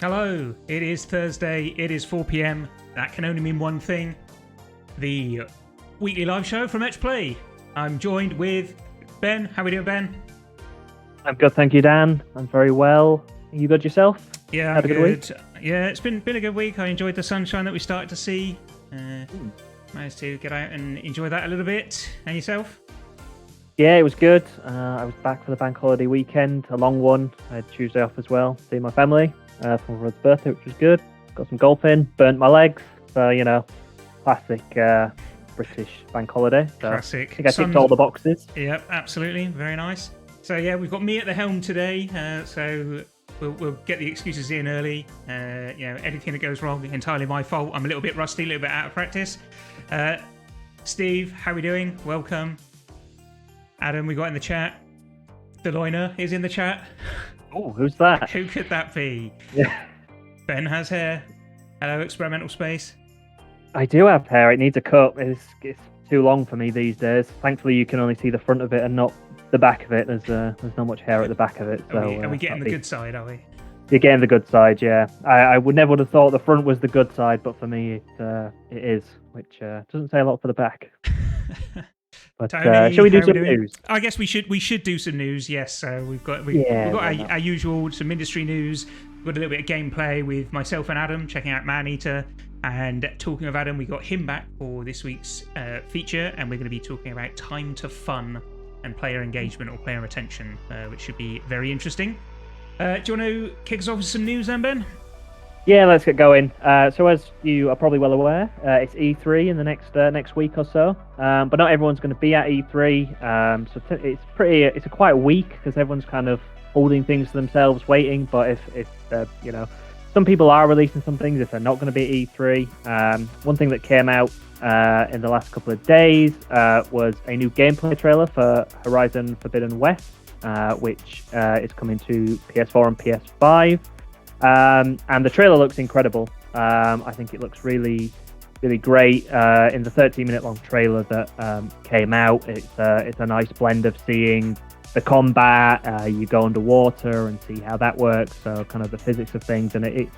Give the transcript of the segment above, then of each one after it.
Hello, it is Thursday, it is 4 p.m. That can only mean one thing. The weekly live show from Etch Play. I'm joined with Ben. How are we doing, Ben? I'm good, thank you, Dan. I'm very well. Are you good yourself? Yeah, Had I'm a good week? Yeah, it's been a good week. I enjoyed the sunshine that we started to see. Managed to get out and enjoy that a little bit. And yourself? Yeah, it was good. I was back for the bank holiday weekend, a long one. I had Tuesday off as well, seeing my family for my brother's birthday, which was good. Got some golf in, burnt my legs. So, classic British bank holiday. So Classic. I think I ticked all the boxes. Yep, absolutely. Very nice. So, yeah, we've got me at the helm today. So we'll get the excuses in early. Anything that goes wrong, entirely my fault. I'm a little bit rusty, a little bit out of practice. Steve, how are we doing? Welcome. Adam, we got in the chat. Deloina is in the chat. Oh, who's that? Who could that be? Yeah. Ben has hair. Hello, Experimental Space. I do have hair. It needs a cut. It's too long for me these days. Thankfully, you can only see the front of it and not the back of it. There's not much hair at the back of it. So Are we getting the good side, are we? You're getting the good side, yeah. I never would have thought the front was the good side, but for me, it is, which doesn't say a lot for the back. But Tony, shall we do some news? I guess we should do some news. Yes, so we've got our usual some industry news. We've got a little bit of gameplay with myself and Adam checking out Maneater. And talking of Adam, we got him back for this week's feature, and we're going to be talking about time to fun and player engagement or player retention, which should be very interesting. Do you want to kick us off with some news then, Ben? Yeah, let's get going. So as you are probably well aware, it's E3 in the next week or so, but not everyone's going to be at E3. It's a quiet week because everyone's kind of holding things to themselves, waiting. But if some people are releasing some things if they're not going to be at E3. One thing that came out in the last couple of days was a new gameplay trailer for Horizon Forbidden West, which is coming to PS4 and PS5. And the trailer looks incredible. I think it looks really, really great. In the 13-minute long trailer that came out, it's a nice blend of seeing the combat. You go underwater and see how that works. So kind of the physics of things, and it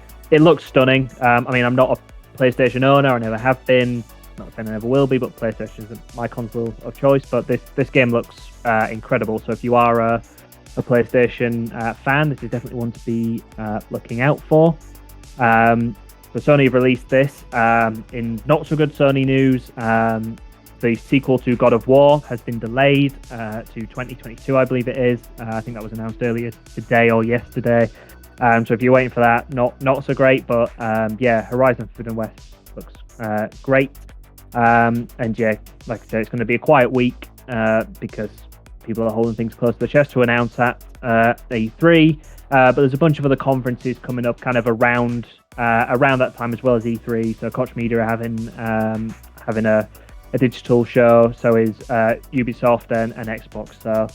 looks stunning. I'm not a PlayStation owner. I never have been. Not saying I never will be, but PlayStation isn't my console of choice. But this game looks incredible. So if you are a PlayStation fan, this is definitely one to be looking out for. So Sony have released this. In not so good Sony news, the sequel to God of War has been delayed to 2022, I believe it is. I think that was announced earlier today or yesterday. So if you're waiting for that, not so great. But Horizon Forbidden West looks great. And yeah, like I said, it's going to be a quiet week because people are holding things close to the chest to announce at E3. But there's a bunch of other conferences coming up kind of around that time as well as E3. So Koch Media are having a digital show. So is Ubisoft and Xbox. So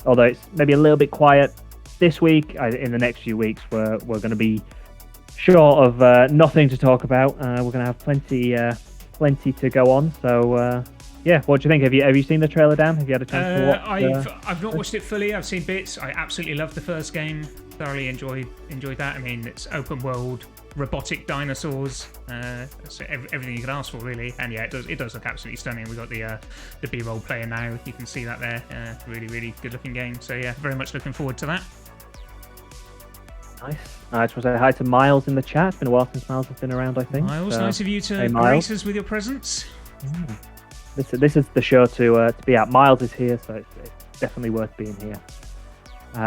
although it's maybe a little bit quiet this week, in the next few weeks we're going to be short of nothing to talk about. We're going to have plenty to go on. So yeah, what do you think? Have you seen the trailer, Dan? Have you had a chance to watch? I've not watched it fully. I've seen bits. I absolutely loved the first game. Thoroughly enjoyed that. I mean, it's open world, robotic dinosaurs. So everything you could ask for, really. And yeah, it does look absolutely stunning. We've got the B-roll player now. You can see that there. Really, really good looking game. So yeah, very much looking forward to that. Nice. I just want to say hi to Miles in the chat. It's been a while since Miles has been around, I think. Miles, nice of you to grace us with your presence. Yeah. This is the show to be at. Miles is here, so it's definitely worth being here. So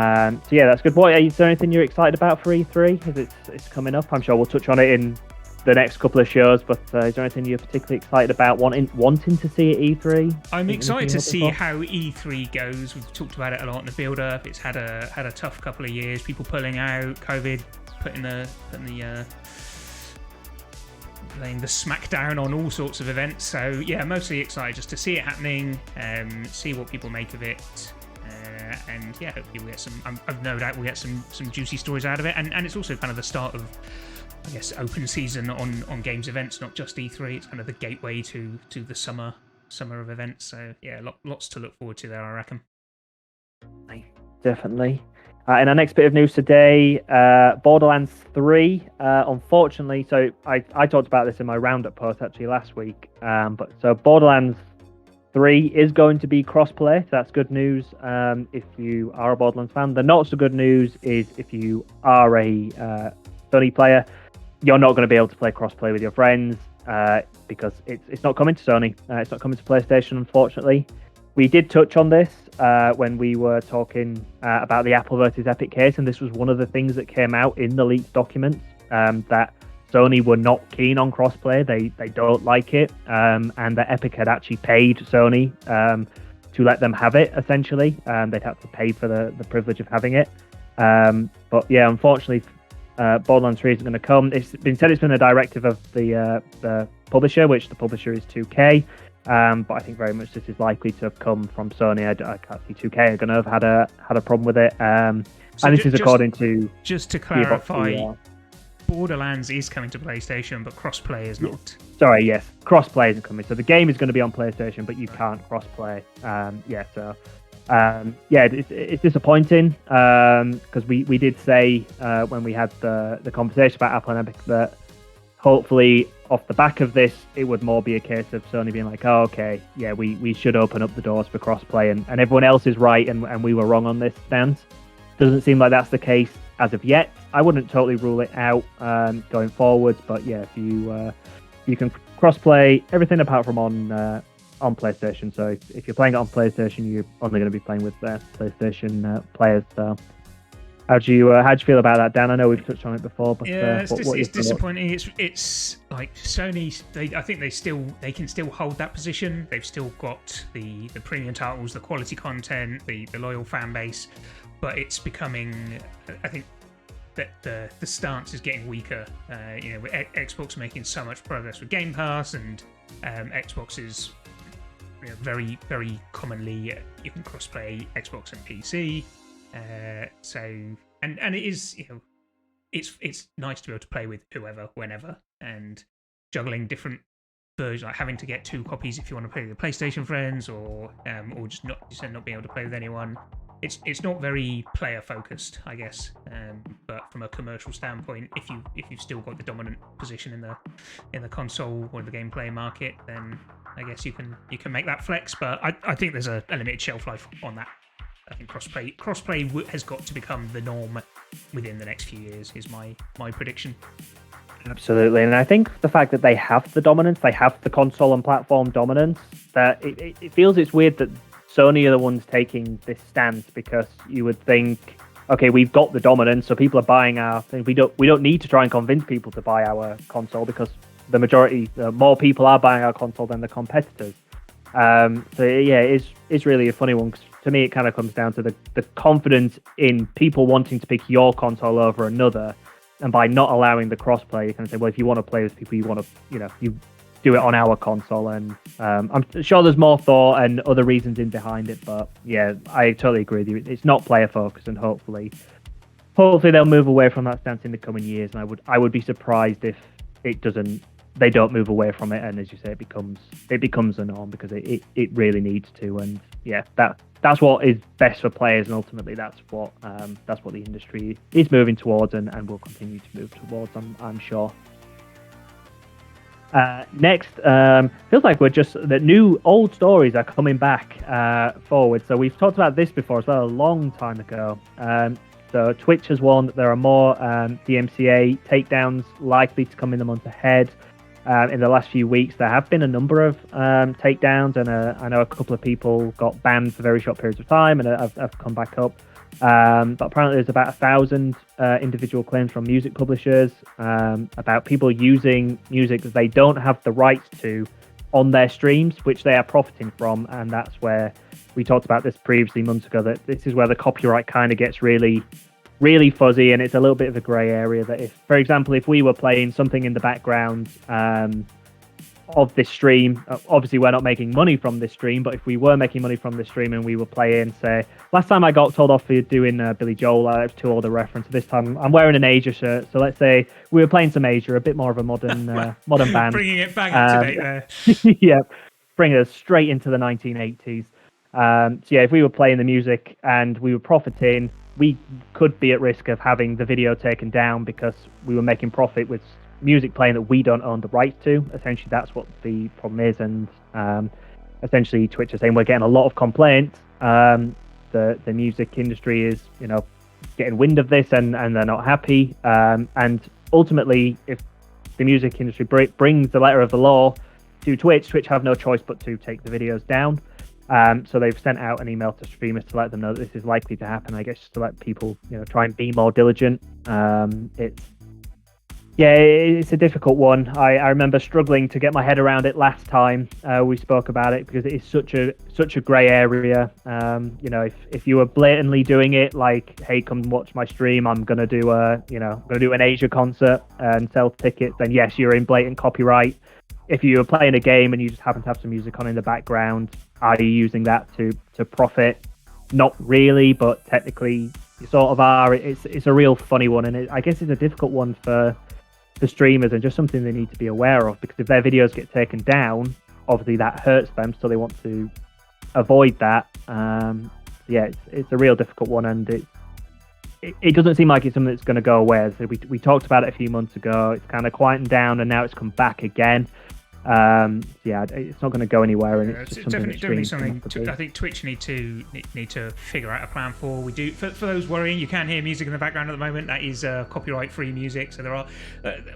yeah, that's good. Boy, is there anything you're excited about for E3? As it's coming up, I'm sure we'll touch on it in the next couple of shows. But is there anything you're particularly excited about, wanting to see at E3? I'm excited to see how E3 goes. We've talked about it a lot in the build-up. It's had a tough couple of years. People pulling out, COVID laying the smackdown on all sorts of events. So yeah, mostly excited just to see it happening, see what people make of it, and yeah, hopefully we'll get some. I've no doubt we'll get some juicy stories out of it, and it's also kind of the start of, I guess, open season on games events, not just E3. It's kind of the gateway to the summer of events. So yeah, lots to look forward to there, I reckon. Definitely. In our next bit of news today, Borderlands 3, unfortunately, so I talked about this in my roundup post actually last week, but so Borderlands 3 is going to be crossplay, so that's good news if you are a Borderlands fan. The not so good news is if you are a Sony player, you're not going to be able to play crossplay with your friends because it's not coming to Sony. It's not coming to PlayStation, unfortunately. We did touch on this when we were talking about the Apple versus Epic case, and this was one of the things that came out in the leaked documents, that Sony were not keen on crossplay. They don't like it, and that Epic had actually paid Sony to let them have it, essentially. They'd have to pay for the privilege of having it. But yeah, unfortunately, Borderlands 3 isn't going to come. It's been said it's been a directive of the publisher, which the publisher is 2K. But I think very much this is likely to have come from Sony. I can't see 2K are going to have had a problem with it. And this is according to... Just to clarify, Borderlands is coming to PlayStation, but crossplay is not. Sorry, yes. Crossplay isn't coming. So the game is going to be on PlayStation, but you can't crossplay. It's disappointing because we did say when we had the conversation about Apple and Epic that hopefully off the back of this, it would more be a case of Sony being like, oh, okay, yeah, we should open up the doors for crossplay, and everyone else is right, and we were wrong on this stance. Doesn't seem like that's the case as of yet. I wouldn't totally rule it out going forwards, but yeah, if you can crossplay everything apart from on PlayStation. So if you're playing it on PlayStation, you're only going to be playing with PlayStation players. So how do you feel about that, Dan? I know we've touched on it before, but yeah, it's disappointing. It's like Sony. I think they can still hold that position. They've still got the premium titles, the quality content, the loyal fan base, but it's becoming. I think that the stance is getting weaker. Xbox making so much progress with Game Pass, and Xbox is very, very commonly you can crossplay Xbox and PC. And it is, it's nice to be able to play with whoever, whenever, and juggling different versions, like having to get 2 copies if you want to play with your PlayStation friends, or just not being able to play with anyone. It's not very player focused, I guess. But from a commercial standpoint, if you've still got the dominant position in the console or the gameplay market, then I guess you can make that flex. But I think there's a limited shelf life on that. I think crossplay has got to become the norm within the next few years, is my prediction. Absolutely, and I think the fact that they have the dominance, they have the console and platform dominance, that it feels it's weird that Sony are the ones taking this stance, because you would think, okay, we've got the dominance, so people are buying our thing. We don't need to try and convince people to buy our console, because the majority, more people are buying our console than the competitors. So yeah, it's really a funny one, because to me it kind of comes down to the confidence in people wanting to pick your console over another, and by not allowing the crossplay, you kind of say, well, if you want to play with people, you want to, you do it on our console. And I'm sure there's more thought and other reasons in behind it, but yeah, I totally agree with you. It's not player focused, and hopefully they'll move away from that stance in the coming years. And I would be surprised if they don't move away from it, and as you say, it becomes a norm, because it really needs to. And yeah, that's what is best for players, and ultimately that's what the industry is moving towards, and will continue to move towards, I'm sure. Next, feels like the new old stories are coming back forward. So we've talked about this before as well, a long time ago. So Twitch has warned that there are more DMCA takedowns likely to come in the month ahead. In the last few weeks, there have been a number of takedowns, and I know a couple of people got banned for very short periods of time, and have come back up. But apparently there's about 1,000 individual claims from music publishers about people using music that they don't have the rights to on their streams, which they are profiting from. And that's where we talked about this previously months ago, that this is where the copyright kind of gets really, really fuzzy, and it's a little bit of a grey area. That if, for example, if we were playing something in the background of this stream, obviously we're not making money from this stream, but if we were making money from this stream and we were playing, say, last time I got told off for doing Billy Joel, it was too old a reference. This time I'm wearing an Asia shirt, so let's say we were playing some Asia, a bit more of a modern band. Bringing it back up to date there. Yeah, bringing us straight into the 1980s. So yeah, if we were playing the music and we were profiting, we could be at risk of having the video taken down because we were making profit with music playing that we don't own the rights to. Essentially, that's what the problem is, and essentially Twitch is saying we're getting a lot of complaints. The music industry is, getting wind of this, and they're not happy. And ultimately, if the music industry brings the letter of the law to Twitch, Twitch have no choice but to take the videos down. So they've sent out an email to streamers to let them know that this is likely to happen. I guess just to let people, try and be more diligent. It's a difficult one. I remember struggling to get my head around it last time we spoke about it, because it is such a grey area. If you were blatantly doing it like, hey, come watch my stream, I'm gonna do an Asia concert and sell tickets, then yes, you're in blatant copyright. If you were playing a game and you just happen to have some music on in the background, are you using that to profit? Not really, but technically you sort of are. It's a real funny one, and I guess it's a difficult one for the streamers, and just something they need to be aware of, because if their videos get taken down, obviously that hurts them, so they want to avoid that. It's a real difficult one, and it doesn't seem like it's something that's going to go away. So we talked about it a few months ago. It's kind of quietened down, and now it's come back again. It's not going to go anywhere, and it's just definitely something. I think Twitch need to figure out a plan for. We do for those worrying. You can hear music in the background at the moment. That is copyright-free music. So there are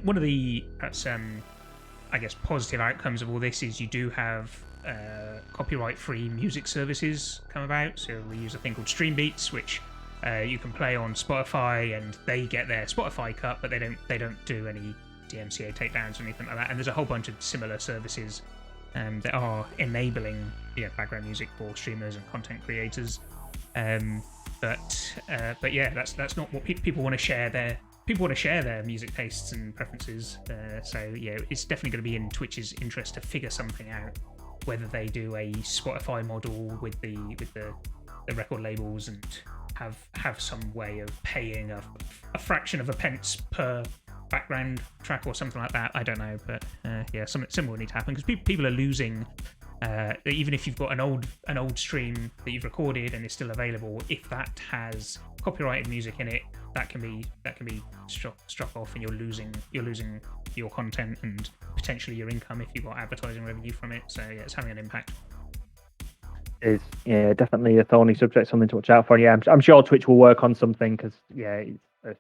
one of the perhaps I guess positive outcomes of all this is you do have copyright-free music services come about. So we use a thing called Streambeats, which you can play on Spotify, and they get their Spotify cut, but they don't do any DMCA takedowns or anything like that. And there's a whole bunch of similar services that are enabling background music for streamers and content creators. But yeah, that's not what people want to share. People want to share their music tastes and preferences. So yeah, it's definitely going to be in Twitch's interest to figure something out, whether they do a Spotify model with the record labels and have some way of paying a fraction of a pence per background track or something like that. I don't know, but something similar will need to happen, because people are losing. Even if you've got an old stream that you've recorded and is still available, if that has copyrighted music in it, that can be struck off, and you're losing your content and potentially your income if you've got advertising revenue from it. So yeah, it's having an impact. Is definitely a thorny subject, something to watch out for. Yeah, I'm sure Twitch will work on something, because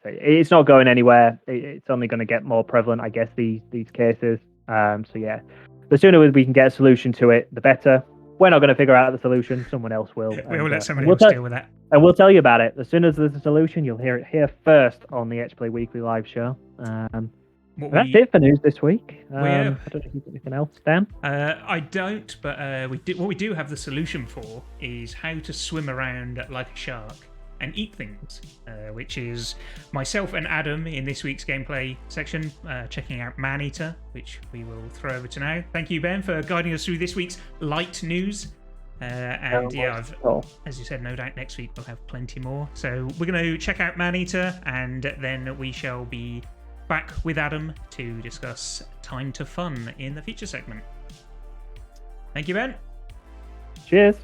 it's not going anywhere. It's only going to get more prevalent, I guess, these cases. The sooner we can get a solution to it, the better. We're not going to figure out the solution. Someone else will. We'll let someone else deal with that. And we'll tell you about it. As soon as there's a solution, you'll hear it here first on the Etch Play Weekly live show. That's it for news this week. I don't know if you've got anything else, Dan. I don't, but what we do have the solution for is how to swim around like a shark and eat things, which is myself and Adam in this week's gameplay section, checking out Maneater, which we will throw over to now. Thank you, Ben, for guiding us through this week's light news. As you said, no doubt next week we'll have plenty more. So we're going to check out Maneater, and then we shall be back with Adam to discuss Time to Fun in the feature segment. Thank you, Ben. Cheers.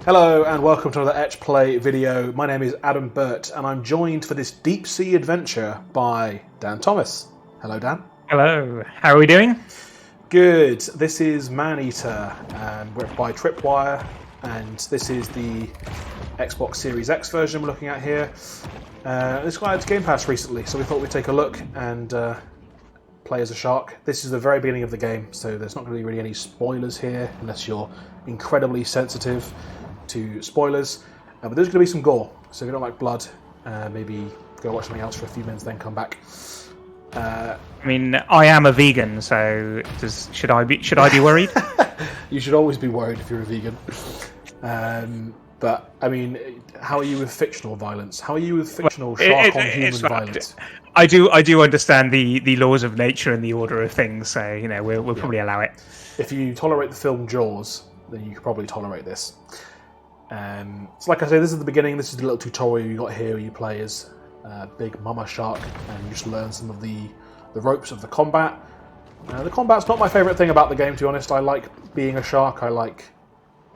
Hello and welcome to another Etch Play video. My name is Adam Burt, and I'm joined for this deep sea adventure by Dan Thomas. Hello, Dan. Hello. How are we doing? Good. This is Maneater, and we're by Tripwire, and this is the Xbox Series X version we're looking at here. This got out to Game Pass recently, so we thought we'd take a look and play as a shark. This is the very beginning of the game, so there's not going to be really any spoilers here, unless you're incredibly sensitive to spoilers. But there's going to be some gore, so if you don't like blood, maybe go watch something else for a few minutes, then come back. I mean, I am a vegan, so should I be worried? You should always be worried if you're a vegan. But I mean, how are you with fictional violence? How are you with fictional shark-on-human violence? I do understand the laws of nature and the order of things, so we'll probably allow it. If you tolerate the film Jaws, then you could probably tolerate this. So like I say, this is the beginning. This is the little tutorial you got here where you play as big mama shark, and you just learn some of the ropes of the combat. The combat's not my favourite thing about the game, to be honest. I like being a shark. I like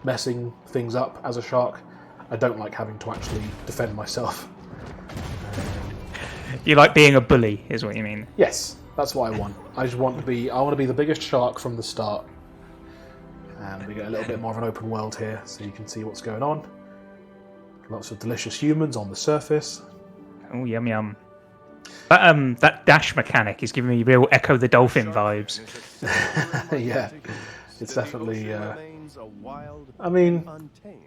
messing things up as a shark. I don't like having to actually defend myself. You like being a bully, is what you mean? Yes, that's what I want. I want to be the biggest shark from the start. And we get a little bit more of an open world here, so you can see what's going on. Lots of delicious humans on the surface. Oh, yum yum. That dash mechanic is giving me real Echo the Dolphin vibes. Yeah, it's definitely... I mean,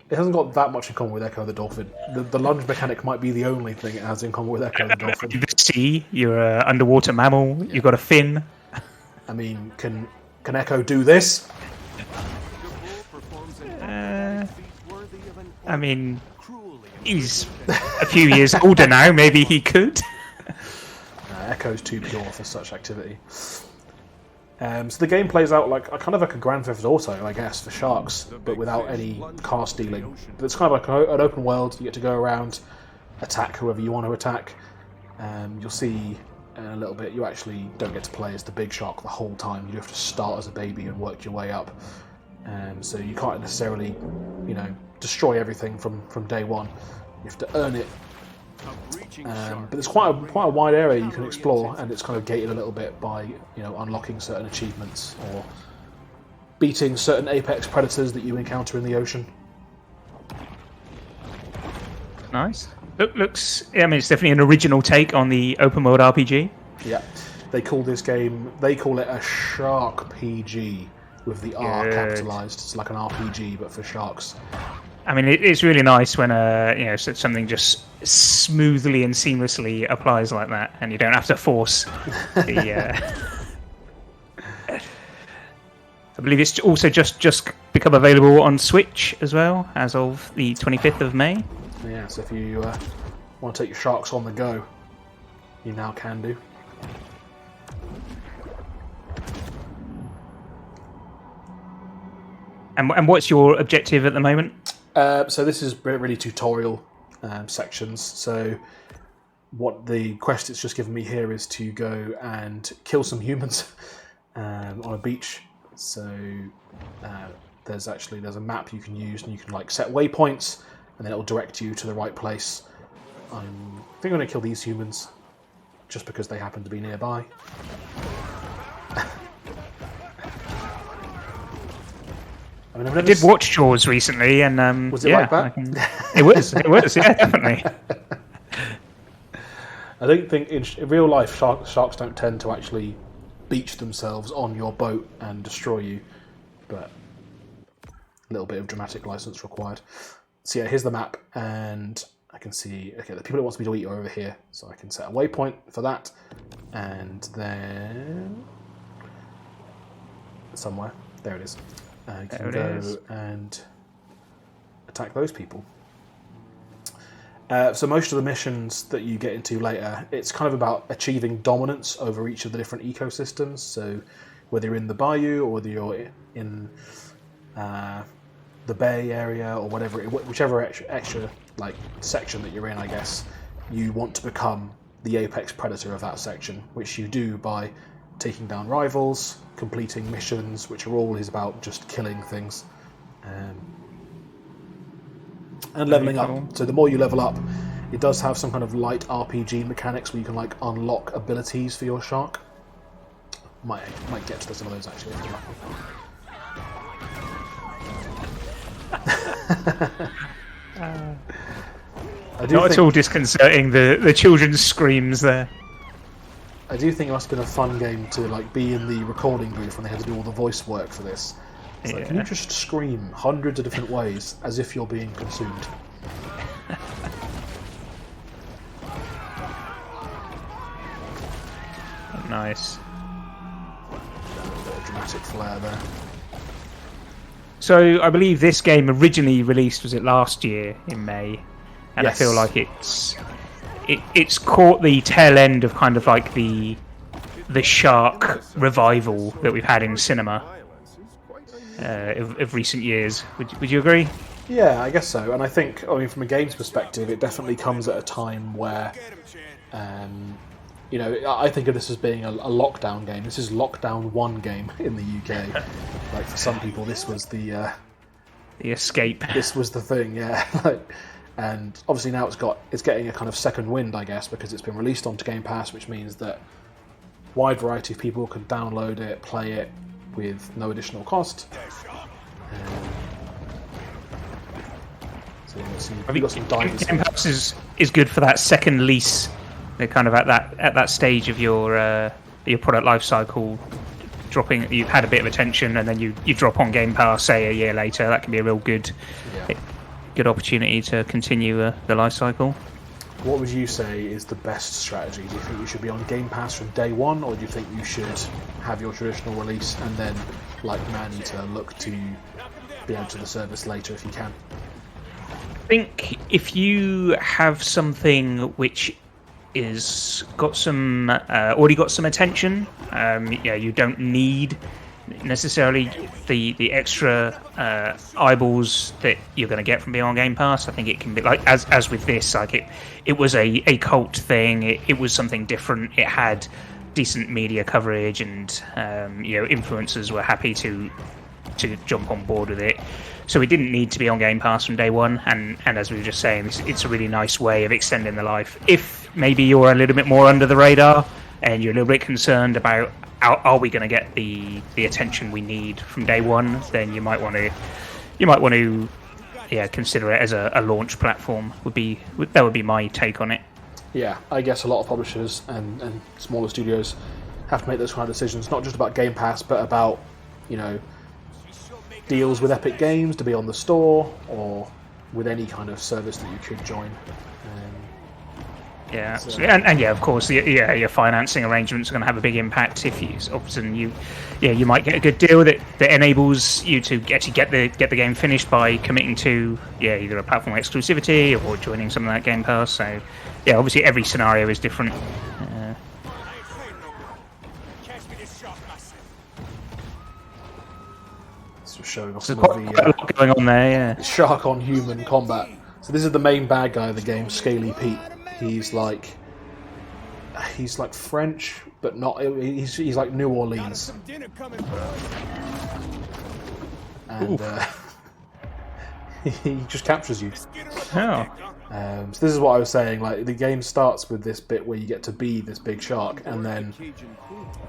it hasn't got that much in common with Echo the Dolphin. The lunge mechanic might be the only thing it has in common with Echo the Dolphin. The sea, you're an underwater mammal, you've got a fin. I mean, can Echo do this? I mean, he's a few years older now, maybe he could. Echo's too pure for such activity. So the game plays out like kind of like a Grand Theft Auto, I guess, for sharks, but without any car stealing. But it's kind of like an open world. You get to go around, attack whoever you want to attack. You'll see in a little bit, you actually don't get to play as the big shark the whole time. You have to start as a baby and work your way up. So you can't necessarily, destroy everything from day one. You have to earn it. But there's quite a wide area you can explore, and it's kind of gated a little bit by unlocking certain achievements or beating certain apex predators that you encounter in the ocean. Nice. Looks. I mean, it's definitely an original take on the open world RPG. Yeah, they call this game. They call it a shark PG with the R capitalized. It's like an RPG but for sharks. I mean, it's really nice when something just smoothly and seamlessly applies like that, and you don't have to force the. I believe it's also just become available on Switch as well as of the 25th of May. Yeah, so if you want to take your sharks on the go, you now can do. And what's your objective at the moment? So this is really tutorial sections. So what the quest it's just given me here is to go and kill some humans on a beach. So there's a map you can use, and you can set waypoints, and then it will direct you to the right place. I think I'm going to kill these humans just because they happen to be nearby. I did watch Jaws recently, and was it like that? It was, yeah, definitely. I don't think in real life sharks don't tend to actually beach themselves on your boat and destroy you, but a little bit of dramatic license required. So yeah, here's the map, and I can see, okay, the people that wants me to eat are over here, so I can set a waypoint for that, and then somewhere, there it is. You can go and attack those people. So most of the missions that you get into later, it's kind of about achieving dominance over each of the different ecosystems. So whether you're in the bayou or whether you're in the bay area or whichever extra section that you're in, I guess, you want to become the apex predator of that section, which you do by taking down rivals, completing missions, which are always about just killing things, and leveling up. So the more you level up, it does have some kind of light RPG mechanics where you can unlock abilities for your shark. Might get to some of those actually if you're lucky. Not at all disconcerting, the children's screams there. I do think it must have been a fun game to be in the recording booth when they had to do all the voice work for this. It's can you just scream hundreds of different ways as if you're being consumed? Nice. A bit of dramatic flair there. So I believe this game originally released, was it last year in May? And yes. I feel like it's caught the tail end of kind of the shark revival that we've had in cinema of recent years. Would you agree? Yeah, I guess so. And I think, from a game's perspective, it definitely comes at a time where you know, I think of this as being a lockdown game. This is lockdown 1 game in the UK. Like for some people, this was the escape. This was the thing, yeah. Like, and obviously now it's getting a kind of second wind, I guess, because it's been released onto Game Pass, which means that wide variety of people can download it, play it with no additional cost. So you've got some divers. Game Pass is good for that second lease. They're kind of at that stage of your product life cycle, dropping. You've had a bit of attention, and then you drop on Game Pass, say a year later. That can be a real good opportunity to continue the life cycle. What would you say is the best strategy? Do you think you should be on Game Pass from day one, or do you think you should have your traditional release and then, like Maneater, look to be able to the service later if you can? I think if you have something which is got some already got some attention, you don't need necessarily the extra eyeballs that you're going to get from being on Game Pass. I think it can be like as with this, like it was a cult thing. It was something different. It had decent media coverage, and influencers were happy to jump on board with it. So it didn't need to be on Game Pass from day one, and as we were just saying, it's a really nice way of extending the life. If maybe you're a little bit more under the radar and you're a little bit concerned about are we going to get the attention we need from day one, then you might want to consider it as a launch platform. That would be my take on it. Yeah, I guess a lot of publishers and smaller studios have to make those kind of decisions, not just about Game Pass, but about, deals with Epic Games to be on the store, or with any kind of service that you could join. Of course, your financing arrangements are going to have a big impact. If you might get a good deal that enables you to actually get the game finished by committing to either a platform exclusivity or joining something like Game Pass. So obviously every scenario is different. Showing off There's some of quite a lot going on there, shark on human combat. So this is the main bad guy of the game, Scaly Pete. He's like French, but not. He's like New Orleans, and he just captures you. Oh. So this is what I was saying. Like the game starts with this bit where you get to be this big shark, and then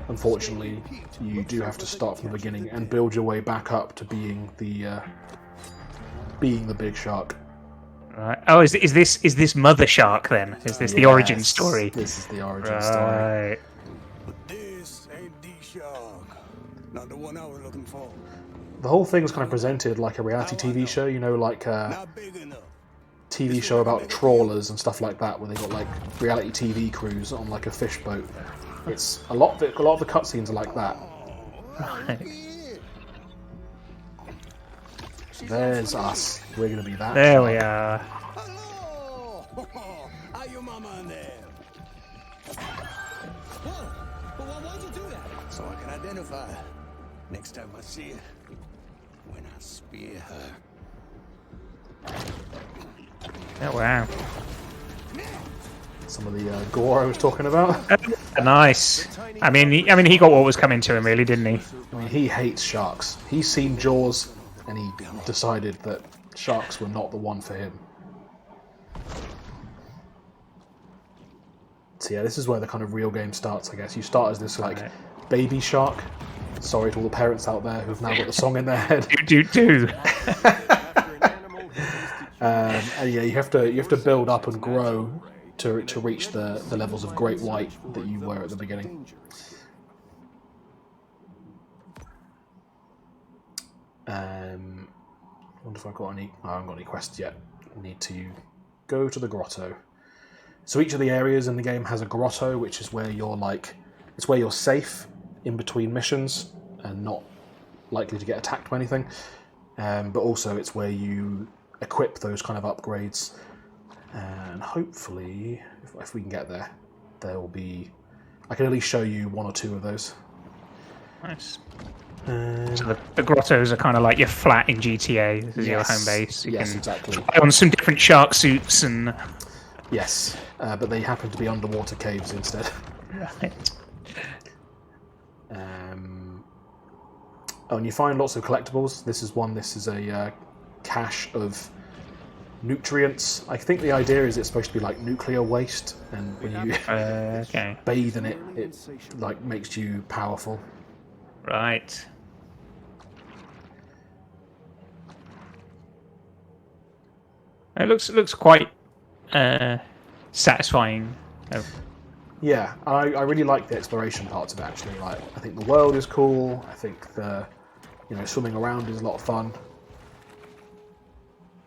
unfortunately you do have to start from the beginning and build your way back up to being the big shark. Right. Oh, is this Mother Shark then? Is this the origin story? This is the origin story. This ain't the shark. Not the one I was looking for. The whole thing was kind of presented like a reality TV show, like a TV show about trawlers and stuff like that, where they got like reality TV crews on like a fish boat. It's a lot of the cutscenes are like that. There's us. We're gonna be that. There we are. Hello! Are your mama in there? Whoa! But why would you do that? So I can identify her next time I see her. When I spear her. Oh wow. Some of the gore I was talking about. Nice. I mean, he got what was coming to him, really, didn't he? I mean, he hates sharks. He's seen Jaws, and he decided that sharks were not the one for him. So yeah, this is where the kind of real game starts, I guess. You start as this baby shark. Sorry to all the parents out there who've now got the song in their head. Do. And yeah, you have to build up and grow to reach the levels of Great White that you were at the beginning. I wonder if I've got any. I haven't got any quests yet. I need to go to the grotto. So each of the areas in the game has a grotto, which is where it's where you're safe in between missions and not likely to get attacked by anything. But also it's where you equip those kind of upgrades. And hopefully, if we can get there, there will be. I can at least show you one or two of those. Nice. So the grottos are kind of like your flat in GTA. This is your home base. You can exactly. try on some different shark suits and. Yes, but they happen to be underwater caves instead. Right. And you find lots of collectibles. This is one. This is a cache of nutrients. I think the idea is it's supposed to be like nuclear waste, and when you Okay. bathe in it, it like makes you powerful. Right. It looks quite satisfying. Yeah, I really like the exploration parts of it, actually. Like, I think the world is cool. I think the swimming around is a lot of fun.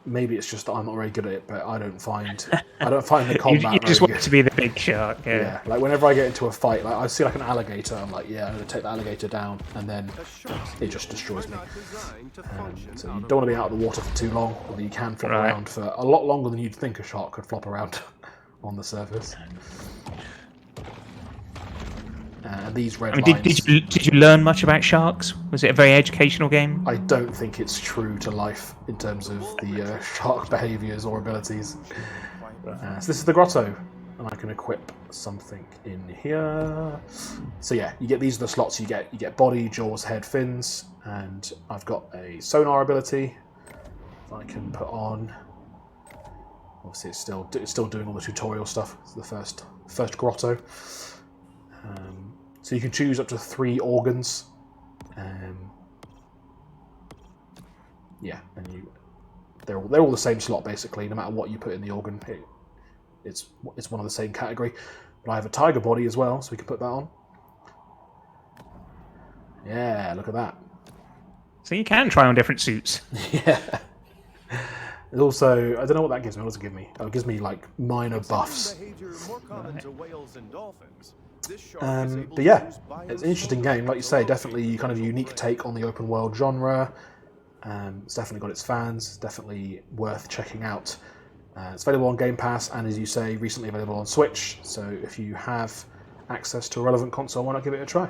Maybe it's just that I'm not very good at it, but I don't find the combat you just very want good. to be the big shark. Yeah, like whenever I get into a fight, like I see like an alligator, I'm like, yeah, I'm going to take the alligator down, and then it just destroys me. So you don't want to be out of the water for too long, although you can flop around for a lot longer than you'd think a shark could flop around on the surface. And these red lines... Did you learn much about sharks? Was it a very educational game? I don't think it's true to life in terms of the shark behaviours or abilities. So this is the grotto, and I can equip something in here. So yeah, you get these are the slots you get. You get body, jaws, head, fins, and I've got a sonar ability that I can put on. Obviously, it's still doing all the tutorial stuff. It's the first grotto. So you can choose up to 3 organs. Yeah, and they're all the same slot basically. No matter what you put in the organ, it's one of the same category. But I have a tiger body as well, so we can put that on. Yeah, look at that. So you can try on different suits. Yeah. It also, I don't know what that gives me. What does it give me? Oh, it gives me like minor buffs. But yeah, it's an interesting game. Like you say, definitely kind of a unique take on the open world genre. It's definitely got its fans. It's definitely worth checking out. It's available on Game Pass, and as you say, recently available on Switch. So if you have access to a relevant console, why not give it a try?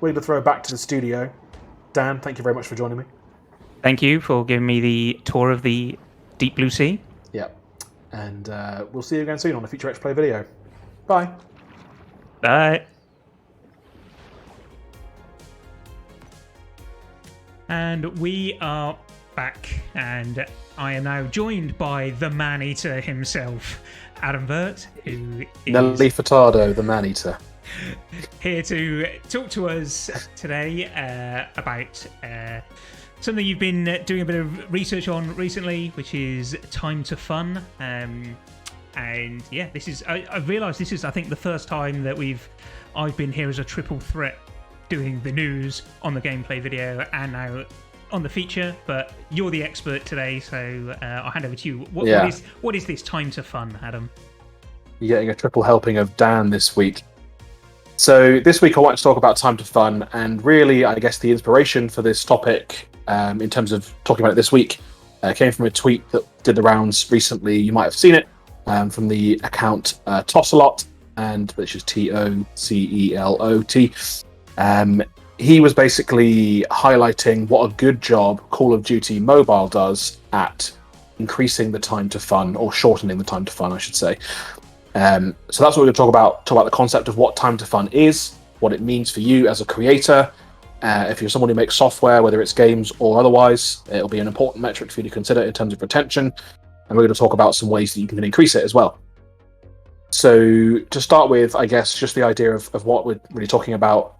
We're going to throw it back to the studio. Dan, thank you very much for joining me. Thank you for giving me the tour of the Deep Blue Sea. Yeah, and we'll see you again soon on a future Etch Play video. Bye. Bye. And we are back, and I am now joined by the man-eater himself, Adam Burt, who is Nelly Furtado, the man-eater, here to talk to us today about something you've been doing a bit of research on recently, which is Time to Fun. And yeah, this is I realised this is, I think, the first time that I've been here as a triple threat doing the news on the gameplay video and now on the feature, but you're the expert today, so I'll hand over to you. What is this Time to Fun, Adam? You're getting a triple helping of Dan this week. So this week I want to talk about Time to Fun, and really I guess the inspiration for this topic in terms of talking about it this week came from a tweet that did the rounds recently. You might have seen it from the account Tosselot, which is TOCELOT. He was basically highlighting what a good job Call of Duty Mobile does at increasing the time to fun, or shortening the time to fun, I should say. So that's what we're going to talk about the concept of what time to fun is, what it means for you as a creator. If you're someone who makes software, whether it's games or otherwise, it'll be an important metric for you to consider in terms of retention. And we're going to talk about some ways that you can increase it as well. So to start with, I guess, just the idea of what we're really talking about.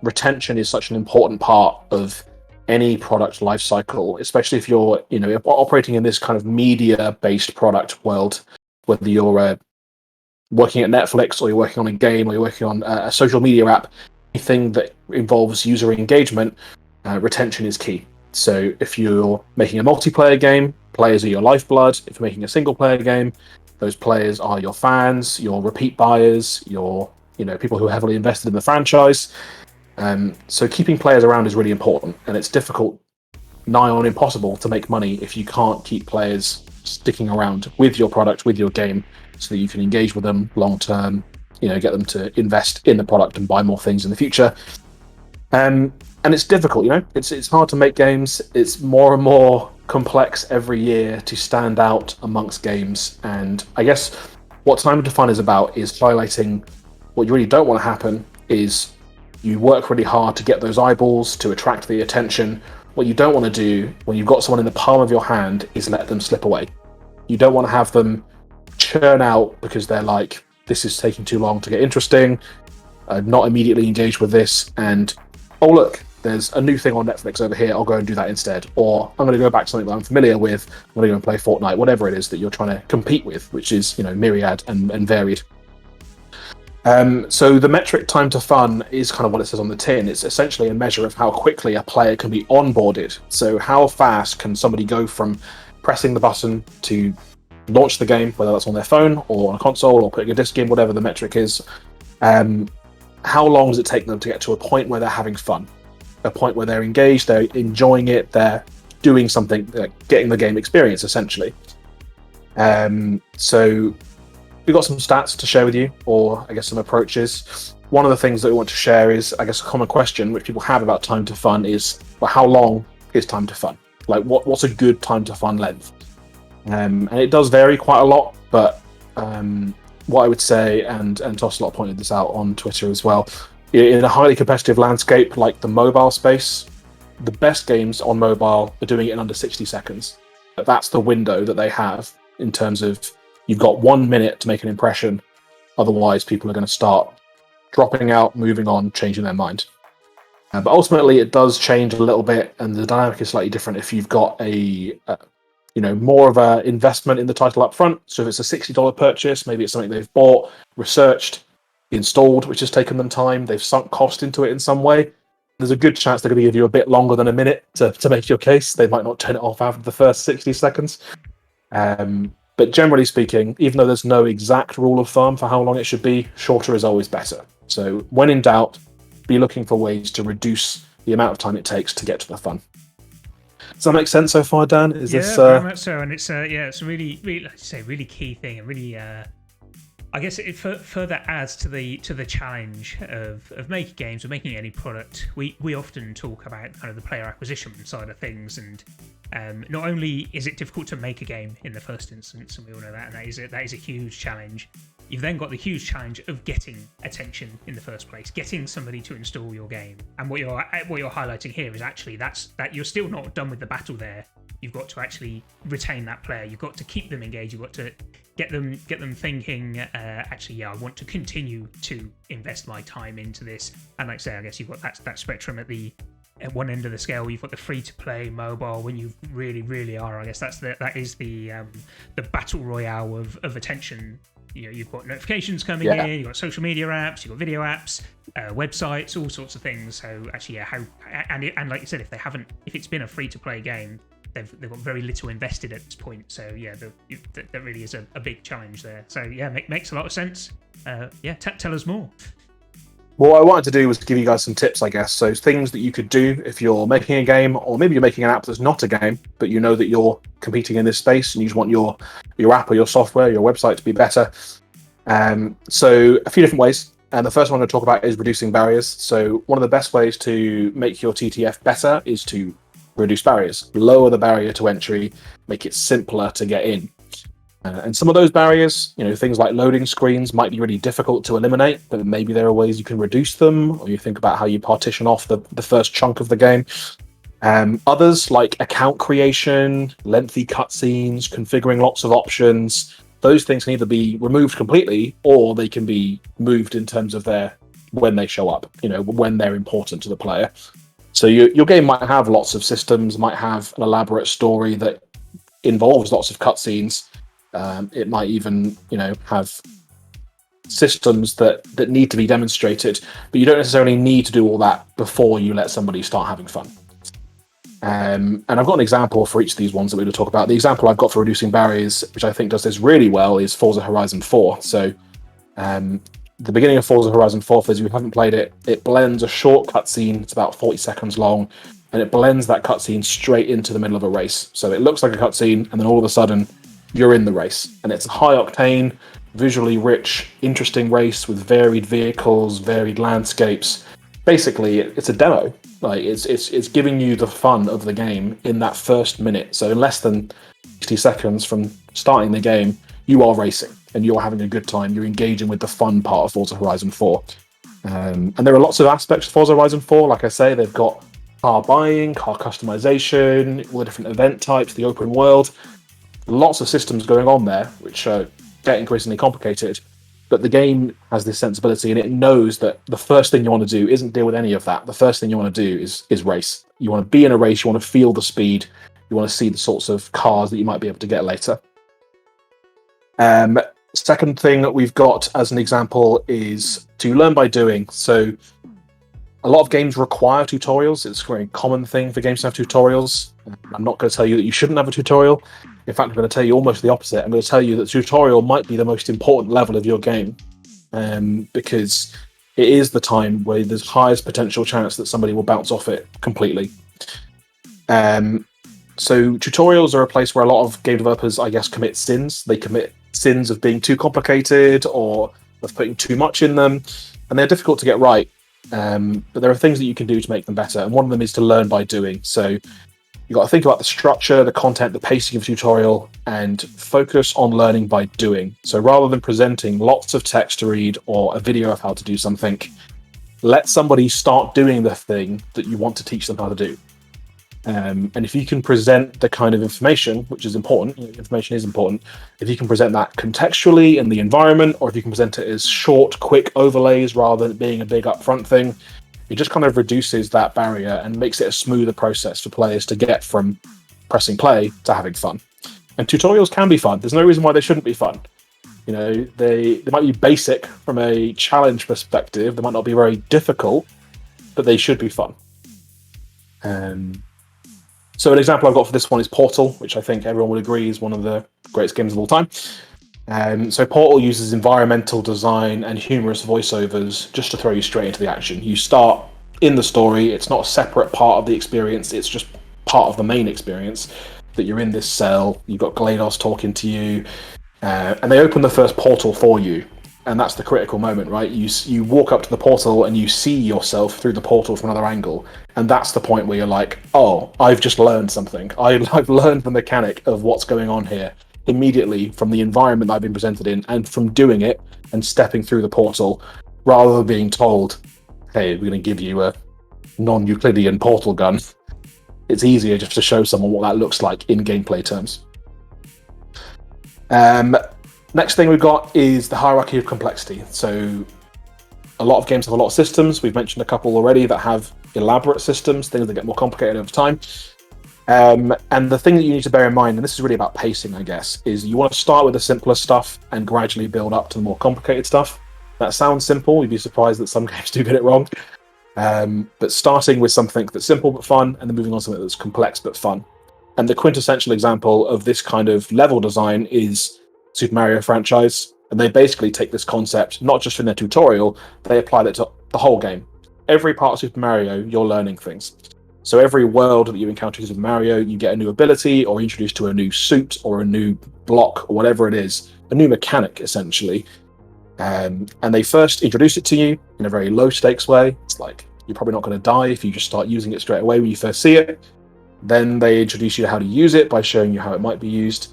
Retention is such an important part of any product life cycle, especially if you're operating in this kind of media-based product world, whether you're working at Netflix, or you're working on a game, or you're working on a social media app. Anything that involves user engagement, retention is key. So if you're making a multiplayer game, players are your lifeblood. If you're making a single player game, those players are your fans, your repeat buyers, your people who are heavily invested in the franchise. So keeping players around is really important, and it's difficult, nigh on impossible, to make money if you can't keep players sticking around with your product, with your game, so that you can engage with them long term, get them to invest in the product and buy more things in the future. And it's difficult, it's hard to make games. It's more and more complex every year to stand out amongst games. And I guess What Time to Fun is about is highlighting what you really don't want to happen is you work really hard to get those eyeballs, to attract the attention. What you don't want to do when you've got someone in the palm of your hand is let them slip away. You don't want to have them churn out because they're like, this is taking too long to get interesting, not immediately engaged with this, and, oh look, there's a new thing on Netflix over here, I'll go and do that instead. Or I'm going to go back to something that I'm familiar with, I'm going to go and play Fortnite, whatever it is that you're trying to compete with, which is, myriad and varied. So the metric Time to Fun is kind of what it says on the tin. It's essentially a measure of how quickly a player can be onboarded. So how fast can somebody go from pressing the button to launch the game, whether that's on their phone or on a console or putting a disc in, whatever the metric is. How long does it take them to get to a point where they're having fun? A point where they're engaged, they're enjoying it, they're doing something, getting the game experience, essentially. So we've got some stats to share with you, or I guess some approaches. One of the things that we want to share is, I guess, a common question which people have about Time to Fun is, well, how long is Time to Fun? Like, what's a good Time to Fun length? And it does vary quite a lot, but what I would say, and Tosslot pointed this out on Twitter as well, in a highly competitive landscape like the mobile space, the best games on mobile are doing it in under 60 seconds. That's the window that they have in terms of you've got 1 minute to make an impression, otherwise people are going to start dropping out, moving on, changing their mind. But ultimately it does change a little bit, and the dynamic is slightly different if you've got a more of an investment in the title up front. So if it's a $60 purchase, maybe it's something they've bought, researched, installed, which has taken them time, they've sunk cost into it in some way, there's a good chance they're going to give you a bit longer than a minute to make your case. They might not turn it off after the first 60 seconds. But generally speaking, even though there's no exact rule of thumb for how long it should be, shorter is always better. So when in doubt, be looking for ways to reduce the amount of time it takes to get to the fun. Does that make sense so far, Dan? Is this very much so, and it's it's a really, like you say, really key thing, and really, I guess it further adds to the challenge of making games or making any product. We often talk about kind of the player acquisition side of things, and not only is it difficult to make a game in the first instance, and we all know that, and that is a huge challenge. You've then got the huge challenge of getting attention in the first place, getting somebody to install your game. And what you're highlighting here is actually that you're still not done with the battle there. You've got to actually retain that player. You've got to keep them engaged. You've got to get them thinking, I want to continue to invest my time into this. And like I say, I guess you've got that spectrum at one end of the scale. You've got the free-to-play mobile when you really, really are. I guess that is the battle royale of attention. You've got notifications coming in, you've got social media apps, you've got video apps, websites, all sorts of things. So actually, and like you said, if it's been a free-to-play game, they've got very little invested at this point. So that really is a big challenge there. So makes a lot of sense. Tell us more. What I wanted to do was give you guys some tips, I guess. So things that you could do if you're making a game, or maybe you're making an app that's not a game, but you know that you're competing in this space and you just want your app or your software, your website to be better. So a few different ways. And the first one I'm going to talk about is reducing barriers. So one of the best ways to make your TTF better is to reduce barriers, lower the barrier to entry, make it simpler to get in. And some of those barriers, things like loading screens might be really difficult to eliminate, but maybe there are ways you can reduce them, or you think about how you partition off the first chunk of the game. Others, like account creation, lengthy cutscenes, configuring lots of options, those things can either be removed completely, or they can be moved in terms of when they show up, when they're important to the player. So your game might have lots of systems, might have an elaborate story that involves lots of cutscenes. It might even, have systems that need to be demonstrated, but you don't necessarily need to do all that before you let somebody start having fun. And I've got an example for each of these ones that we're going to talk about. The example I've got for reducing barriers, which I think does this really well, is Forza Horizon 4. So the beginning of Forza Horizon 4, for those who haven't played it, it blends a short cutscene, it's about 40 seconds long, and it blends that cutscene straight into the middle of a race. So it looks like a cutscene, and then all of a sudden, you're in the race. And it's a high-octane, visually rich, interesting race with varied vehicles, varied landscapes. Basically, it's a demo. Like it's giving you the fun of the game in that first minute. So in less than 60 seconds from starting the game, you are racing. and you're having a good time. You're engaging with the fun part of Forza Horizon 4. And there are lots of aspects of Forza Horizon 4. Like I say, they've got car buying, car customization, all the different event types, the open world. Lots of systems going on there, which get increasingly complicated. But the game has this sensibility, and it knows that the first thing you want to do isn't deal with any of that. The first thing you want to do is race. You want to be in a race, you want to feel the speed, you want to see the sorts of cars that you might be able to get later. Second thing that we've got as an example is to learn by doing. So a lot of games require tutorials. It's a very common thing for games to have tutorials. I'm not going to tell you that you shouldn't have a tutorial. In fact, I'm going to tell you almost the opposite. I'm going to tell you that tutorial might be the most important level of your game, because it is the time where there's highest potential chance that somebody will bounce off it completely. So tutorials are a place where a lot of game developers, I guess, commit sins. They commit sins of being too complicated or of putting too much in them, and they're difficult to get right. But there are things that you can do to make them better, and one of them is to learn by doing. So you've got to think about the structure, the content, the pacing of a tutorial, and focus on learning by doing. So rather than presenting lots of text to read or a video of how to do something, let somebody start doing the thing that you want to teach them how to do. And if you can present the kind of information, which is important, information is important, if you can present that contextually in the environment, or if you can present it as short, quick overlays rather than it being a big upfront thing, it just kind of reduces that barrier and makes it a smoother process for players to get from pressing play to having fun. And tutorials can be fun. There's no reason why they shouldn't be fun. You know, they might be basic from a challenge perspective. They might not be very difficult, but they should be fun. So an example I've got for this one is Portal, which I think everyone would agree is one of the greatest games of all time. So Portal uses environmental design and humorous voiceovers just to throw you straight into the action. You start in the story. It's not a separate part of the experience. It's just part of the main experience that you're in this cell. You've got GLaDOS talking to you, and they open the first portal for you. And that's the critical moment, right? You walk up to the portal and you see yourself through the portal from another angle. And that's the point where you're like, oh, I've just learned something. I've learned the mechanic of what's going on here immediately from the environment that I've been presented in and from doing it and stepping through the portal rather than being told, hey, we're going to give you a non-Euclidean portal gun. It's easier just to show someone what that looks like in gameplay terms. Next thing we've got is the hierarchy of complexity. So a lot of games have a lot of systems. We've mentioned a couple already that have elaborate systems, things that get more complicated over time. And the thing that you need to bear in mind, and this is really about pacing, I guess, is you want to start with the simpler stuff and gradually build up to the more complicated stuff. That sounds simple. You'd be surprised that some games do get it wrong. But starting with something that's simple but fun, and then moving on to something that's complex but fun. And the quintessential example of this kind of level design is Super Mario franchise. And they basically take this concept, not just from their tutorial, they apply that to the whole game. Every part of Super Mario, you're learning things. So every world that you encounter in Super Mario, you get a new ability or introduced to a new suit or a new block or whatever it is, a new mechanic, essentially. And they first introduce it to you in a very low stakes way. It's like, you're probably not going to die if you just start using it straight away when you first see it. Then they introduce you to how to use it by showing you how it might be used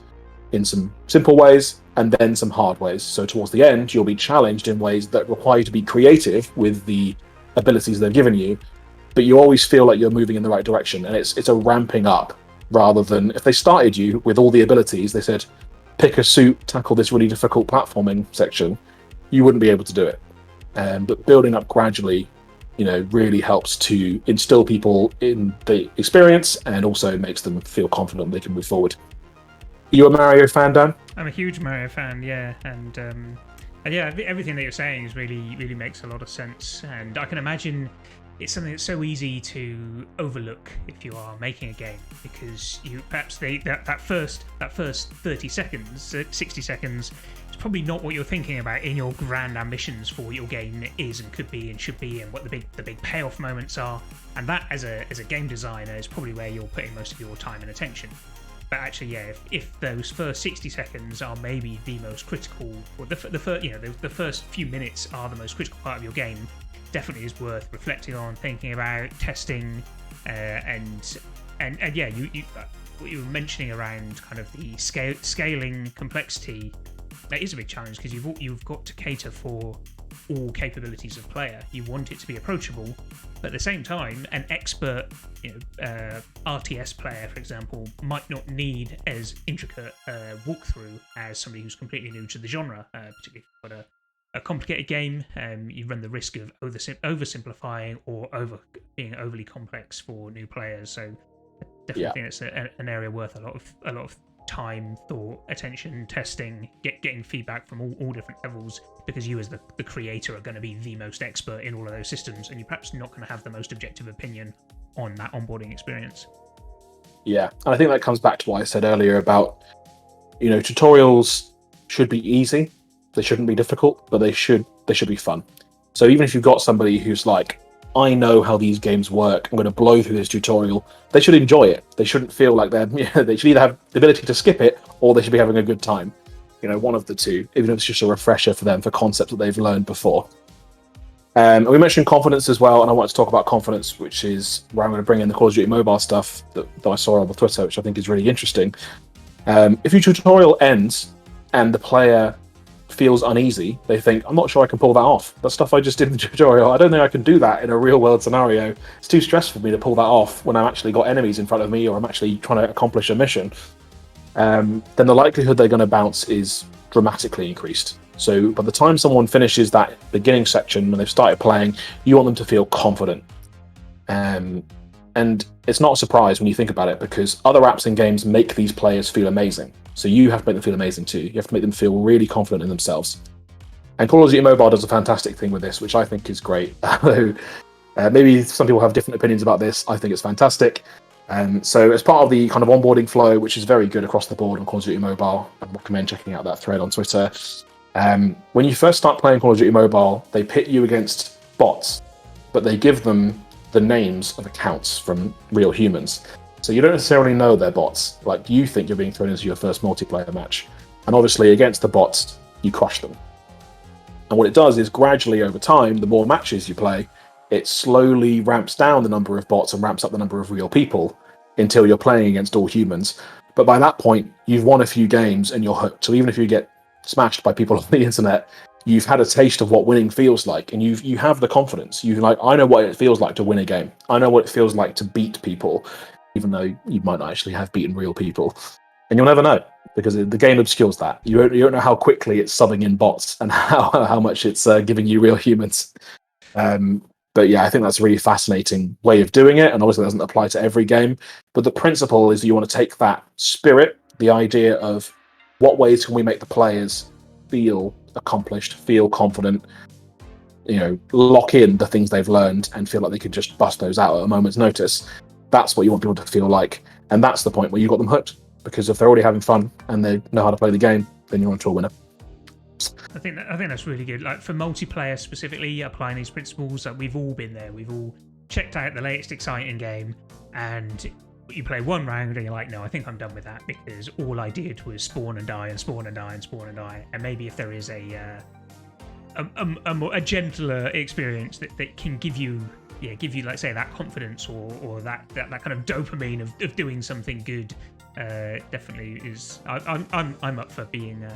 in some simple ways and then some hard ways. So towards the end, you'll be challenged in ways that require you to be creative with the abilities they've given you, but you always feel like you're moving in the right direction. And it's a ramping up rather than if they started you with all the abilities, they said, pick a suit, tackle this really difficult platforming section, you wouldn't be able to do it. But building up gradually, really helps to instill people in the experience and also makes them feel confident they can move forward. Are you a Mario fan, Dan? I'm a huge Mario fan, yeah, and yeah, everything that you're saying is really makes a lot of sense, and I can imagine it's something that's so easy to overlook if you are making a game, because you perhaps that first 30 seconds, 60 seconds, is probably not what you're thinking about in your grand ambitions for what your game is and could be and should be, and what the big payoff moments are, and that as a game designer is probably where you're putting most of your time and attention. But actually, yeah, if those first 60 seconds are maybe the most critical, or the first few minutes are the most critical part of your game, definitely is worth reflecting on, thinking about, testing, and yeah, you what you were mentioning around kind of the scaling complexity is a big challenge because you've got to cater for all capabilities of player. You want it to be approachable, but at the same time, an expert, RTS player, for example, might not need as intricate walkthrough as somebody who's completely new to the genre. Particularly if you've got a complicated game, you run the risk of oversimplifying or being overly complex for new players. So, I definitely think it's an area worth a lot of time, thought, attention, testing, getting feedback from all different levels, because you as the creator are going to be the most expert in all of those systems, and you're perhaps not going to have the most objective opinion on that onboarding experience. Yeah, and I think that comes back to what I said earlier about, tutorials should be easy. They shouldn't be difficult, but they should be fun. So even if you've got somebody who's like, I know how these games work, I'm going to blow through this tutorial, they should enjoy it. They shouldn't feel like they should either have the ability to skip it, or they should be having a good time. One of the two, even if it's just a refresher for them for concepts that they've learned before. And we mentioned confidence as well, and I want to talk about confidence, which is where I'm going to bring in the Call of Duty Mobile stuff that I saw on the Twitter, which I think is really interesting. If your tutorial ends and the player feels uneasy, they think, I'm not sure I can pull that off. That stuff I just did in the tutorial, I don't think I can do that in a real world scenario. It's too stressful for me to pull that off when I've actually got enemies in front of me, or I'm actually trying to accomplish a mission. Then the likelihood they're going to bounce is dramatically increased. So by the time someone finishes that beginning section, when they've started playing, you want them to feel confident. And it's not a surprise when you think about it, because other apps and games make these players feel amazing. So you have to make them feel amazing too. You have to make them feel really confident in themselves. And Call of Duty Mobile does a fantastic thing with this, which I think is great. Although maybe some people have different opinions about this. I think it's fantastic. So as part of the kind of onboarding flow, which is very good across the board on Call of Duty Mobile, I recommend checking out that thread on Twitter. When you first start playing Call of Duty Mobile, they pit you against bots, but they give them the names of accounts from real humans. So you don't necessarily know they're bots. Like, you think you're being thrown into your first multiplayer match. And obviously against the bots, you crush them. And what it does is gradually over time, the more matches you play, it slowly ramps down the number of bots and ramps up the number of real people until you're playing against all humans. But by that point, you've won a few games and you're hooked. So even if you get smashed by people on the internet, you've had a taste of what winning feels like, and you have the confidence. I know what it feels like to win a game. I know what it feels like to beat people, even though you might not actually have beaten real people. And you'll never know, because the game obscures that. You don't know how quickly it's subbing in bots and how much it's giving you real humans. But yeah, I think that's a really fascinating way of doing it, and obviously it doesn't apply to every game. But the principle is that you want to take that spirit, the idea of what ways can we make the players feel accomplished, feel confident, lock in the things they've learned and feel like they could just bust those out at a moment's notice. That's what you want people to feel like. And that's the point where you got them hooked. Because if they're already having fun and they know how to play the game, then you're onto a winner. I think that's really good. Like, for multiplayer specifically, applying these principles, like, we've all been there. We've all checked out the latest exciting game, and you play one round and you're like, no, I think I'm done with that, because all I did was spawn and die and spawn and die and spawn and die. And maybe if there is a gentler experience that can give you, like, say, that confidence or that kind of dopamine of doing something good, definitely is. I'm up for being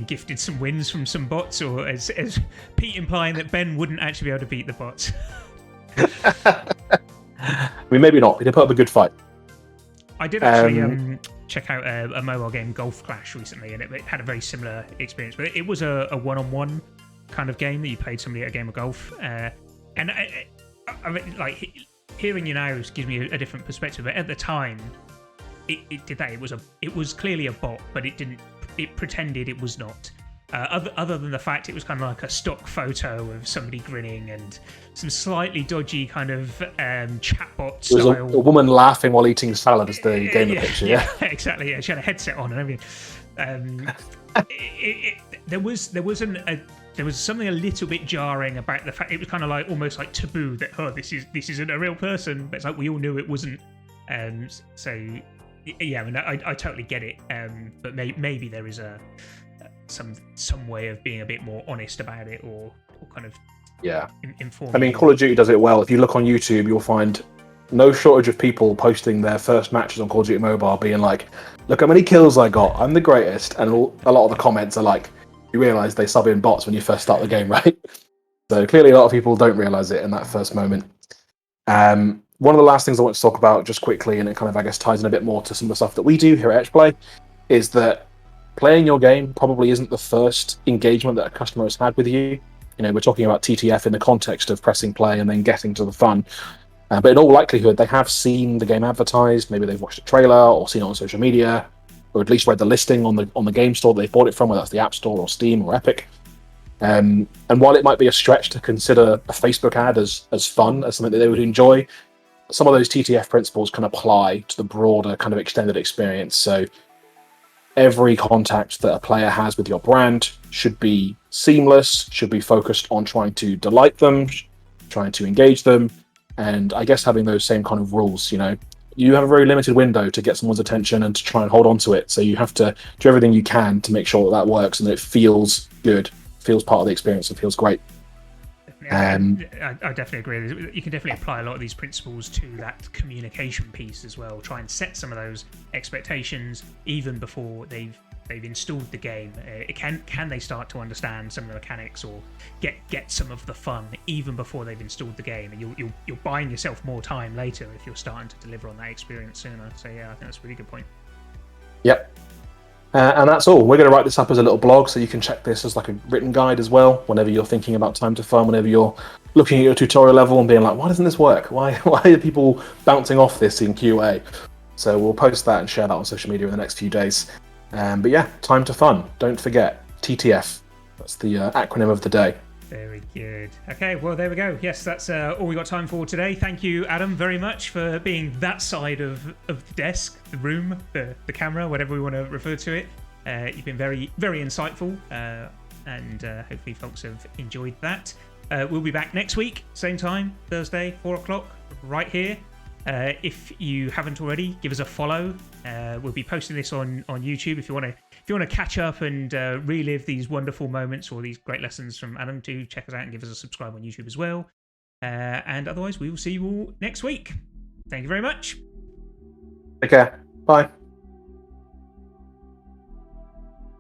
gifted some wins from some bots, or as Pete implying that Ben wouldn't actually be able to beat the bots. I mean, maybe not. He did put up a good fight. I did actually check out a mobile game, Golf Clash, recently, and it had a very similar experience. But it was a one-on-one kind of game that you played somebody at a game of golf, and I like, hearing you now gives me a different perspective. But at the time, it did that. It was clearly a bot, but it didn't. It pretended it was not. Other than the fact it was kind of like a stock photo of somebody grinning and some slightly dodgy kind of chatbot style. There was a woman laughing while eating salad as the gamer picture. Yeah, exactly. Yeah, she had a headset on and everything. There was something a little bit jarring about the fact it was kind of like almost like taboo that this isn't a real person, but it's like we all knew it wasn't. So yeah, I mean, I totally get it. But maybe there is some way of being a bit more honest about it, or kind of informing. I mean, Call of Duty does it well. If you look on YouTube, you'll find no shortage of people posting their first matches on Call of Duty Mobile being like, look how many kills I got, I'm the greatest. And a lot of the comments are like, you realise they sub in bots when you first start the game, right? So clearly a lot of people don't realise it in that first moment. One of the last things I want to talk about just quickly, and it kind of, I guess, ties in a bit more to some of the stuff that we do here at Etch Play, is that playing your game probably isn't the first engagement that a customer has had with you. You know, we're talking about TTF in the context of pressing play and then getting to the fun. But in all likelihood, they have seen the game advertised. Maybe they've watched a trailer or seen it on social media, or at least read the listing on the game store that they bought it from, whether that's the App Store or Steam or Epic. And while it might be a stretch to consider a Facebook ad as fun, as something that they would enjoy, some of those TTF principles can apply to the broader kind of extended experience. So every contact that a player has with your brand should be seamless, should be focused on trying to delight them, trying to engage them, and I guess having those same kind of rules. You know, you have a very limited window to get someone's attention and to try and hold on to it. So you have to do everything you can to make sure that works and that it feels good, feels part of the experience, and feels great. I definitely agree. You can definitely apply a lot of these principles to that communication piece as well. Try and set some of those expectations even before they've installed the game. Can they start to understand some of the mechanics or get some of the fun even before they've installed the game? And you're buying yourself more time later if you're starting to deliver on that experience sooner. So yeah, I think that's a really good point. Yep. And that's all. We're going to write this up as a little blog, so you can check this as like a written guide as well whenever you're thinking about time to fun, whenever you're looking at your tutorial level and being like, why doesn't this work? Why are people bouncing off this in QA? So we'll post that and share that on social media in the next few days. But yeah, time to fun. Don't forget, TTF. That's the acronym of the day. Very good. Okay, well, there we go. Yes, that's all we got time for today. Thank you, Adam, very much for being that side of the desk, the room, the camera, whatever we want to refer to it. You've been very, very insightful, and hopefully folks have enjoyed that. We'll be back next week, same time, Thursday, 4 o'clock, right here. If you haven't already, give us a follow. We'll be posting this on YouTube. If you want to catch up and relive these wonderful moments or these great lessons from Adam, do check us out and give us a subscribe on YouTube as well. And otherwise, we will see you all next week. Thank you very much. Take care. Bye.